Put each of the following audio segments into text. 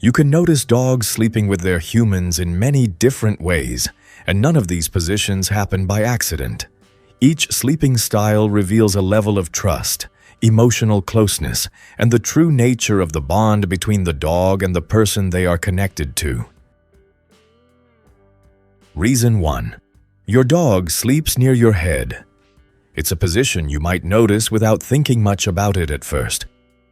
You can notice dogs sleeping with their humans in many different ways, and none of these positions happen by accident. Each sleeping style reveals a level of trust, emotional closeness, and the true nature of the bond between the dog and the person they are connected to. Reason 1. Your dog sleeps near your head. It's a position you might notice without thinking much about it at first.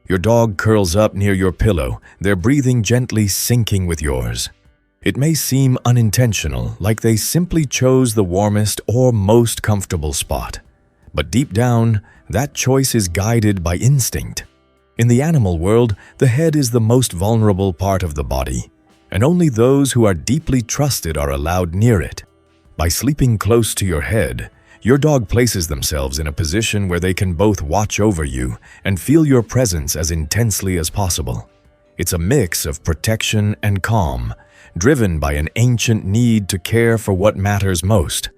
Your dog curls up near your pillow, their breathing gently syncing with yours. It may seem unintentional, like they simply chose the warmest or most comfortable spot. But deep down, that choice is guided by instinct. In the animal world, the head is the most vulnerable part of the body, and only those who are deeply trusted are allowed near it. By sleeping close to your head, your dog places themselves in a position where they can both watch over you and feel your presence as intensely as possible. It's a mix of protection and calm, driven by an ancient need to care for what matters most.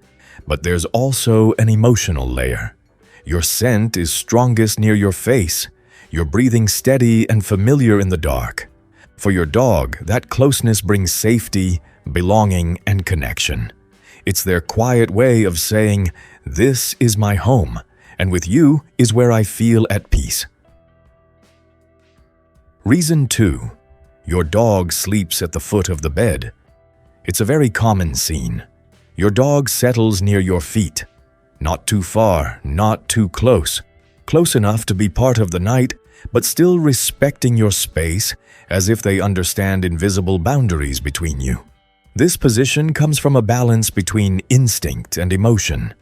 But there's also an emotional layer. Your scent is strongest near your face, your breathing steady and familiar in the dark. For your dog, that closeness brings safety, belonging, and connection. It's their quiet way of saying, "This is my home, and with you is where I feel at peace." Reason 2. Your dog sleeps at the foot of the bed. It's a very common scene. Your dog settles near your feet. Not too far, not too close. Close enough to be part of the night, but still respecting your space as if they understand invisible boundaries between you. This position comes from a balance between instinct and emotion.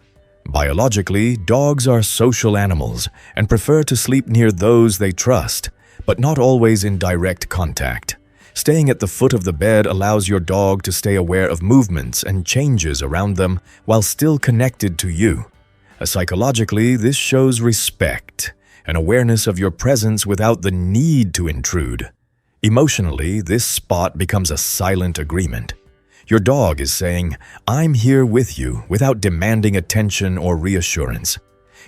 Biologically, dogs are social animals and prefer to sleep near those they trust, but not always in direct contact. Staying at the foot of the bed allows your dog to stay aware of movements and changes around them while still connected to you. Psychologically, this shows respect, an awareness of your presence without the need to intrude. Emotionally, this spot becomes a silent agreement. Your dog is saying, "I'm here with you," without demanding attention or reassurance.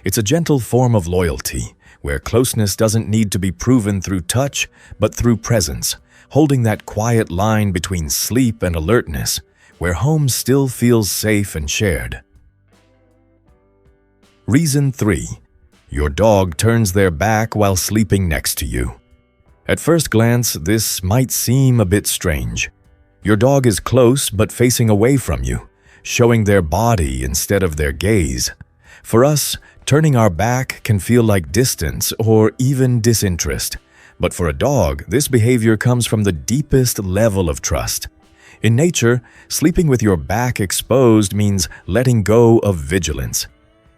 It's a gentle form of loyalty, where closeness doesn't need to be proven through touch, but through presence, holding that quiet line between sleep and alertness, where home still feels safe and shared. Reason 3. Your dog turns their back while sleeping next to you. At first glance, this might seem a bit strange. Your dog is close but facing away from you, showing their body instead of their gaze. For us, turning our back can feel like distance or even disinterest. But for a dog, this behavior comes from the deepest level of trust. In nature, sleeping with your back exposed means letting go of vigilance.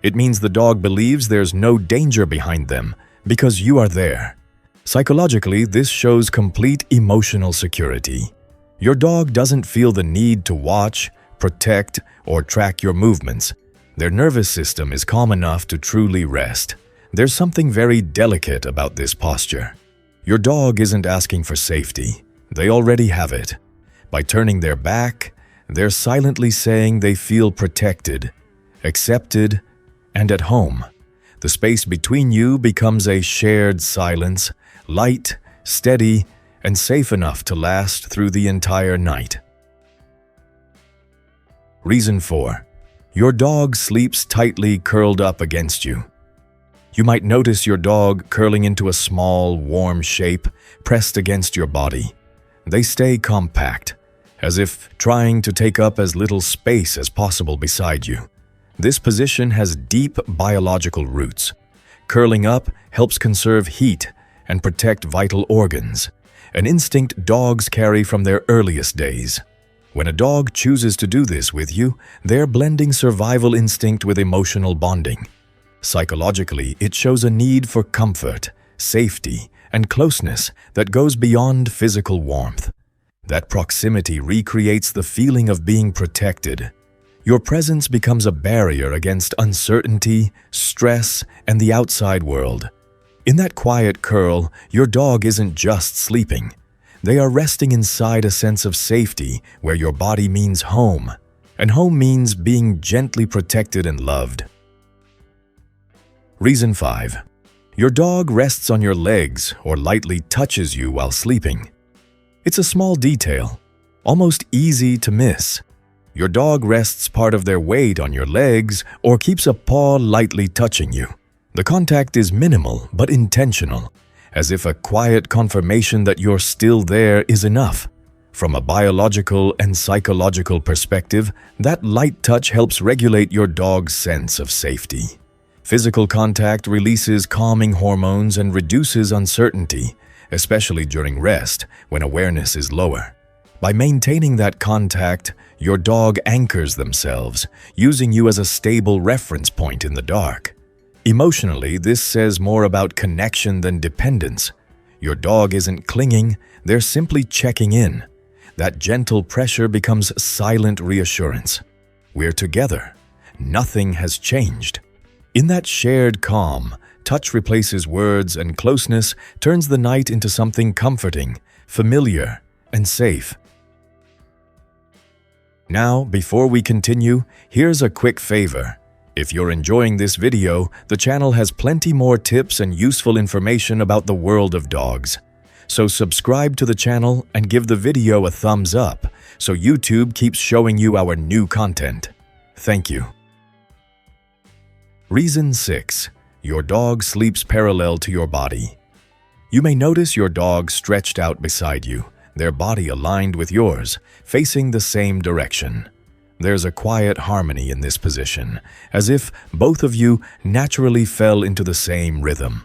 It means the dog believes there's no danger behind them because you are there. Psychologically, this shows complete emotional security. Your dog doesn't feel the need to watch, protect, or track your movements. Their nervous system is calm enough to truly rest. There's something very delicate about this posture. Your dog isn't asking for safety. They already have it. By turning their back, they're silently saying they feel protected, accepted, and at home. The space between you becomes a shared silence, light, steady, and safe enough to last through the entire night. Reason 4. Your dog sleeps tightly curled up against you. You might notice your dog curling into a small, warm shape pressed against your body. They stay compact, as if trying to take up as little space as possible beside you. This position has deep biological roots. Curling up helps conserve heat and protect vital organs, an instinct dogs carry from their earliest days. When a dog chooses to do this with you, they're blending survival instinct with emotional bonding. Psychologically, it shows a need for comfort, safety, and closeness that goes beyond physical warmth. That proximity recreates the feeling of being protected. Your presence becomes a barrier against uncertainty, stress, and the outside world. In that quiet curl, your dog isn't just sleeping. They are resting inside a sense of safety where your body means home, and home means being gently protected and loved. Reason 5. Your dog rests on your legs or lightly touches you while sleeping. It's a small detail, almost easy to miss. Your dog rests part of their weight on your legs or keeps a paw lightly touching you. The contact is minimal but intentional, as if a quiet confirmation that you're still there is enough. From a biological and psychological perspective, that light touch helps regulate your dog's sense of safety. Physical contact releases calming hormones and reduces uncertainty, especially during rest when awareness is lower. By maintaining that contact, your dog anchors themselves, using you as a stable reference point in the dark. Emotionally, this says more about connection than dependence. Your dog isn't clinging, they're simply checking in. That gentle pressure becomes silent reassurance. We're together. Nothing has changed. In that shared calm, touch replaces words and closeness turns the night into something comforting, familiar, and safe. Now, before we continue, here's a quick favor. If you're enjoying this video, the channel has plenty more tips and useful information about the world of dogs. So subscribe to the channel and give the video a thumbs up so YouTube keeps showing you our new content. Thank you. Reason 6. Your dog sleeps parallel to your body. You may notice your dog stretched out beside you, their body aligned with yours, facing the same direction. There's a quiet harmony in this position, as if both of you naturally fell into the same rhythm.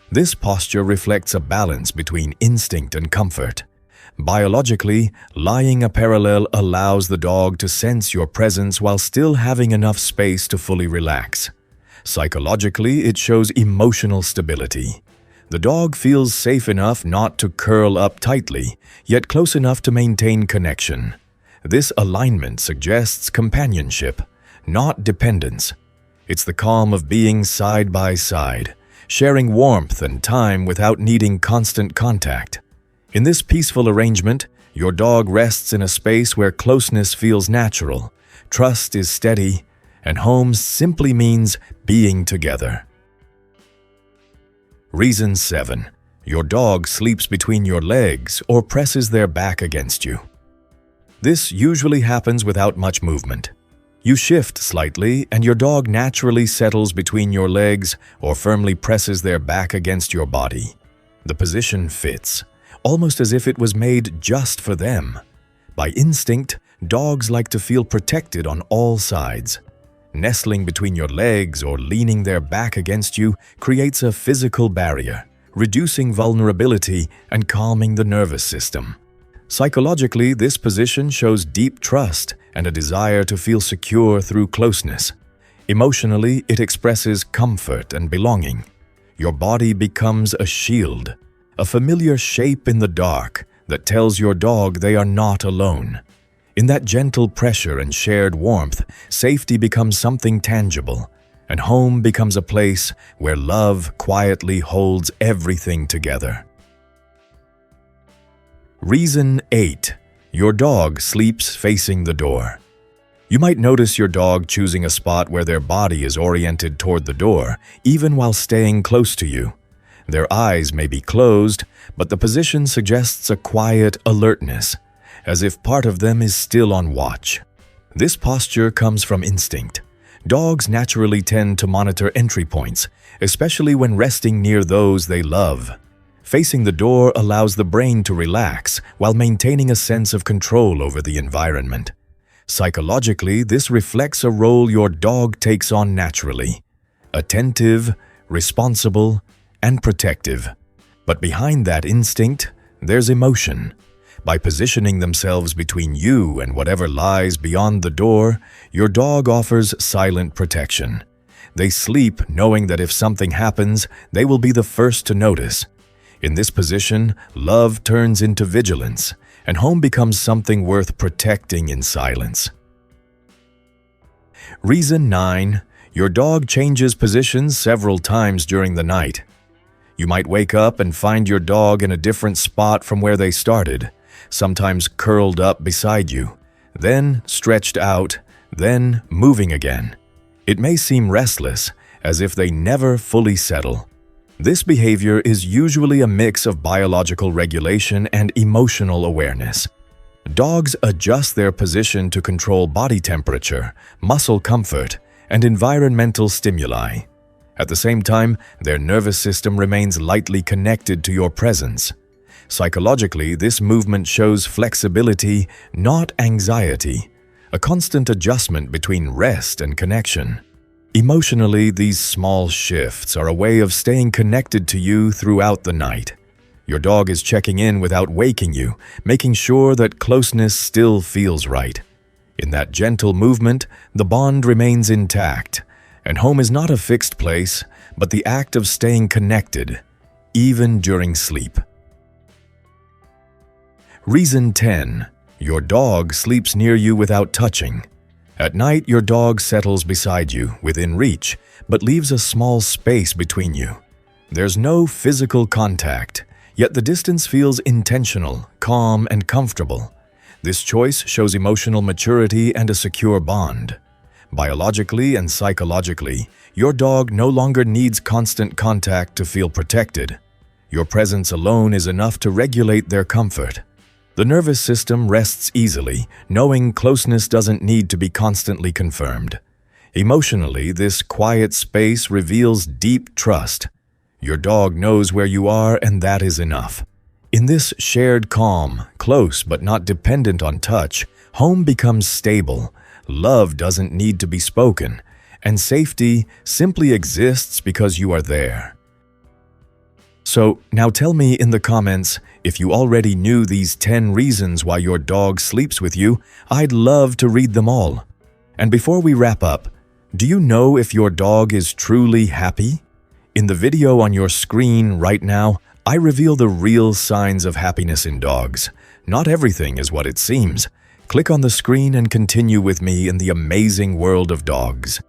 This posture reflects a balance between instinct and comfort. Biologically, lying parallel allows the dog to sense your presence while still having enough space to fully relax. Psychologically, it shows emotional stability. The dog feels safe enough not to curl up tightly, yet close enough to maintain connection. This alignment suggests companionship, not dependence. It's the calm of being side by side, sharing warmth and time without needing constant contact. In this peaceful arrangement, your dog rests in a space where closeness feels natural, trust is steady, and home simply means being together. Reason 7. Your dog sleeps between your legs or presses their back against you. This usually happens without much movement. You shift slightly and your dog naturally settles between your legs or firmly presses their back against your body. The position fits, almost as if it was made just for them. By instinct, dogs like to feel protected on all sides. Nestling between your legs or leaning their back against you creates a physical barrier, reducing vulnerability and calming the nervous system. Psychologically, this position shows deep trust and a desire to feel secure through closeness. Emotionally, it expresses comfort and belonging. Your body becomes a shield, a familiar shape in the dark that tells your dog they are not alone. In that gentle pressure and shared warmth, safety becomes something tangible, and home becomes a place where love quietly holds everything together. Reason 8. Your dog sleeps facing the door. You might notice your dog choosing a spot where their body is oriented toward the door, even while staying close to you. Their eyes may be closed, but the position suggests a quiet alertness, as if part of them is still on watch. This posture comes from instinct. Dogs naturally tend to monitor entry points, especially when resting near those they love. Facing the door allows the brain to relax while maintaining a sense of control over the environment. Psychologically, this reflects a role your dog takes on naturally: attentive, responsible, and protective. But behind that instinct, there's emotion. By positioning themselves between you and whatever lies beyond the door, your dog offers silent protection. They sleep knowing that if something happens, they will be the first to notice. In this position, love turns into vigilance, and home becomes something worth protecting in silence. Reason 9. Your dog changes positions several times during the night. You might wake up and find your dog in a different spot from where they started, sometimes curled up beside you, then stretched out, then moving again. It may seem restless, as if they never fully settle. This behavior is usually a mix of biological regulation and emotional awareness. Dogs adjust their position to control body temperature, muscle comfort, and environmental stimuli. At the same time, their nervous system remains lightly connected to your presence. Psychologically, this movement shows flexibility, not anxiety, a constant adjustment between rest and connection. Emotionally, these small shifts are a way of staying connected to you throughout the night. Your dog is checking in without waking you, making sure that closeness still feels right. In that gentle movement, the bond remains intact, and home is not a fixed place, but the act of staying connected, even during sleep. Reason 10. Your dog sleeps near you without touching. At night, your dog settles beside you, within reach, but leaves a small space between you. There's no physical contact, yet the distance feels intentional, calm, and comfortable. This choice shows emotional maturity and a secure bond. Biologically and psychologically, your dog no longer needs constant contact to feel protected. Your presence alone is enough to regulate their comfort. The nervous system rests easily, knowing closeness doesn't need to be constantly confirmed. Emotionally, this quiet space reveals deep trust. Your dog knows where you are, and that is enough. In this shared calm, close but not dependent on touch, home becomes stable, love doesn't need to be spoken, and safety simply exists because you are there. So, now tell me in the comments, if you already knew these 10 reasons why your dog sleeps with you. I'd love to read them all. And before we wrap up, do you know if your dog is truly happy? In the video on your screen right now, I reveal the real signs of happiness in dogs. Not everything is what it seems. Click on the screen and continue with me in the amazing world of dogs.